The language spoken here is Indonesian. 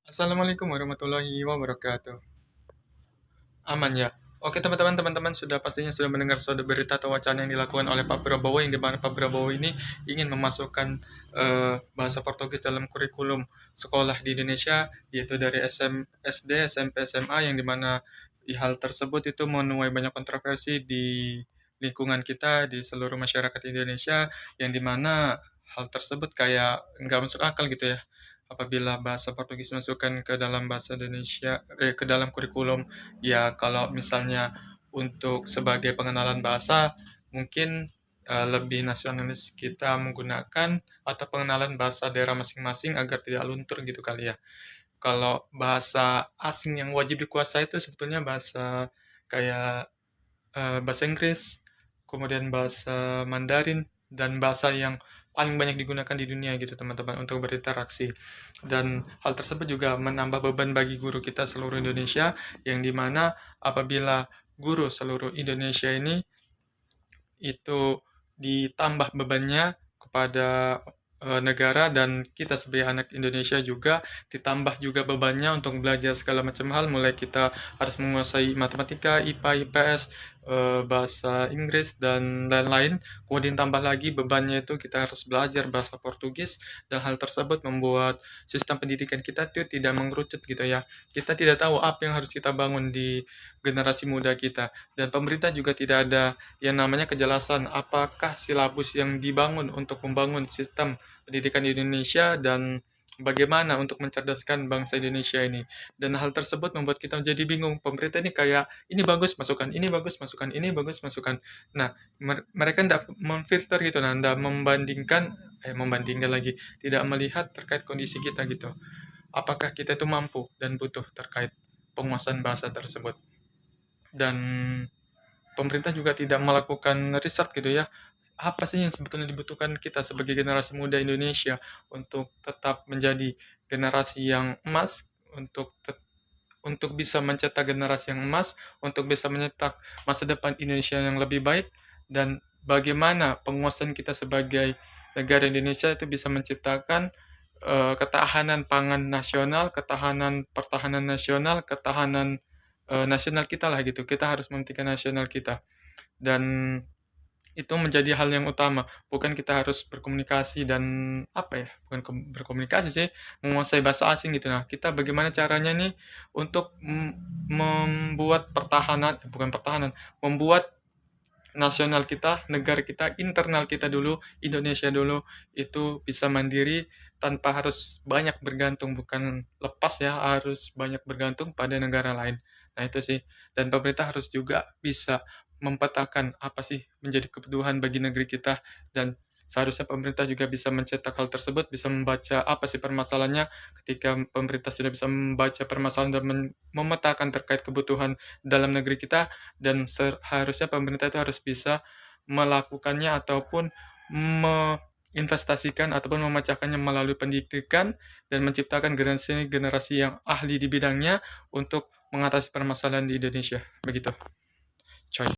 Assalamualaikum warahmatullahi wabarakatuh. Aman ya? Oke teman-teman sudah mendengar suatu berita atau wacana yang dilakukan oleh Pak Prabowo, yang dimana Pak Prabowo ini ingin memasukkan bahasa Portugis dalam kurikulum sekolah di Indonesia, yaitu dari SD, SMP, SMA, yang dimana di hal tersebut itu menuai banyak kontroversi di lingkungan kita, di seluruh masyarakat Indonesia, yang dimana hal tersebut kayak nggak masuk akal gitu ya, apabila bahasa Portugis masukkan ke dalam bahasa Indonesia, ke dalam kurikulum. Ya, kalau misalnya untuk sebagai pengenalan bahasa, mungkin lebih nasionalis kita menggunakan atau pengenalan bahasa daerah masing-masing agar tidak luntur gitu kali ya. Kalau bahasa asing yang wajib dikuasai itu sebetulnya bahasa kayak bahasa Inggris, kemudian bahasa Mandarin, dan bahasa yang paling banyak digunakan di dunia gitu teman-teman untuk berinteraksi. Dan hal tersebut juga menambah beban bagi guru kita seluruh Indonesia, yang dimana apabila guru seluruh Indonesia ini itu ditambah bebannya kepada negara, dan kita sebagai anak Indonesia juga ditambah juga bebannya untuk belajar segala macam hal, mulai kita harus menguasai matematika, IPA, IPS, bahasa Inggris, dan lain-lain. Kemudian tambah lagi bebannya itu kita harus belajar bahasa Portugis, dan hal tersebut membuat sistem pendidikan kita itu tidak mengerucut gitu ya. Kita tidak tahu apa yang harus kita bangun di generasi muda kita, dan pemerintah juga tidak ada yang namanya kejelasan apakah silabus yang dibangun untuk membangun sistem pendidikan di Indonesia, dan bagaimana untuk mencerdaskan bangsa Indonesia ini. Dan hal tersebut membuat kita menjadi bingung. Pemerintah ini kayak, ini bagus masukkan, ini bagus masukkan, ini bagus masukkan. Nah, mereka tidak memfilter gitu, nah, tidak membandingkan lagi, tidak melihat terkait kondisi kita gitu. Apakah kita itu mampu dan butuh terkait penguasaan bahasa tersebut. Dan pemerintah juga tidak melakukan riset gitu ya. Apa sih yang sebetulnya dibutuhkan kita sebagai generasi muda Indonesia untuk tetap menjadi generasi yang emas, untuk bisa mencetak generasi yang emas, untuk bisa mencetak masa depan Indonesia yang lebih baik, dan bagaimana penguasaan kita sebagai negara Indonesia itu bisa menciptakan ketahanan pangan nasional, ketahanan pertahanan nasional, ketahanan nasional kita lah gitu. Kita harus mementingkan nasional kita. Dan itu menjadi hal yang utama, bukan kita harus berkomunikasi dan apa ya, bukan berkomunikasi sih, menguasai bahasa asing gitu. Nah, kita bagaimana caranya nih untuk membuat pertahanan, bukan pertahanan, membuat nasional kita, negara kita, internal kita dulu, Indonesia dulu, itu bisa mandiri tanpa harus banyak bergantung, bukan lepas ya, harus banyak bergantung pada negara lain. Nah, itu sih. Dan pemerintah harus juga bisa memetakan apa sih menjadi kebutuhan bagi negeri kita, dan seharusnya pemerintah juga bisa mencetak hal tersebut, bisa membaca apa sih permasalahannya. Ketika pemerintah sudah bisa membaca permasalahan dan memetakan terkait kebutuhan dalam negeri kita, dan seharusnya pemerintah itu harus bisa melakukannya ataupun menginvestasikan ataupun memecahkannya melalui pendidikan, dan menciptakan generasi-generasi yang ahli di bidangnya untuk mengatasi permasalahan di Indonesia. Begitu.